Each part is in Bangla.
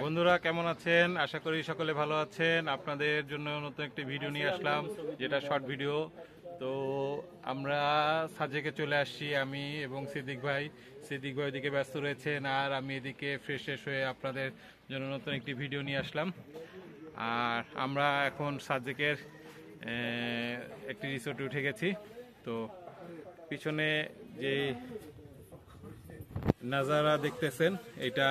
বন্ধুরা কেমন আছেন? আশা করি সকলে ভালো আছেন। আপনাদের জন্য নতুন একটি ভিডিও নিয়ে আসলাম, যেটা শর্ট ভিডিও। তো আমরা সাজেকে চলে আসছি, আমি এবং সিদ্দিক ভাই এদিকে ব্যস্ত রয়েছেন, আর আমি এদিকে ফ্রেশ হয়ে আপনাদের জন্য নতুন একটি ভিডিও নিয়ে আসলাম। আর আমরা এখন সাজেকের একটি রিসোর্টে উঠে গেছি। তো পিছনে যে নাজারা দেখতেছেন, এটা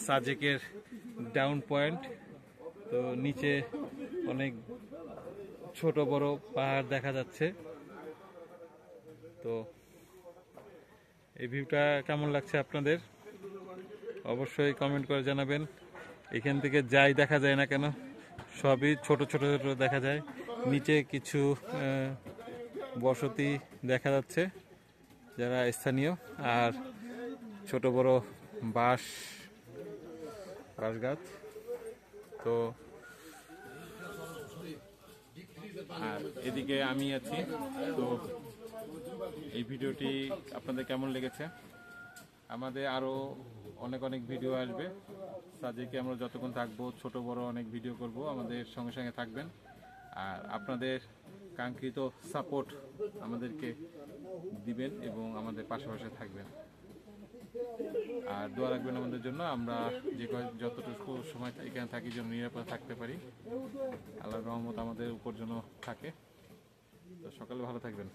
সাজেকের ডাউন পয়েন্ট। তো নিচে অনেক ছোট বড় পাহাড় দেখা যাচ্ছে। তো এই ভিউটা কেমন লাগছে আপনাদের অবশ্যই কমেন্ট করে জানাবেন। এখান থেকে যাই দেখা যায় না কেন, সবই ছোট ছোট ছোট দেখা যায়। নিচে কিছু বসতি দেখা যাচ্ছে যারা স্থানীয়, আর ছোট বড় বাঁশ গাছ। তো আর এদিকে আমি আছি। তো এই ভিডিওটি আপনাদের কেমন লেগেছে? আমাদের আরো অনেক ভিডিও আসবে সাজেকে। আমরা যতক্ষণ থাকবো ছোট বড় অনেক ভিডিও করব, আমাদের সঙ্গে সঙ্গে থাকবেন। আর আপনাদের কাঙ্ক্ষিত সাপোর্ট আমাদেরকে দিবেন এবং আমাদের পাশে থাকবেন। আর দোয়া রাখবেন আমাদের জন্য, আমরা যতটুকু সময় এখানে থাকি যেন নিরাপদে থাকতে পারি। আল্লাহর রহমত আমাদের উপর যেন থাকে। তো সকালে ভালো থাকবেন।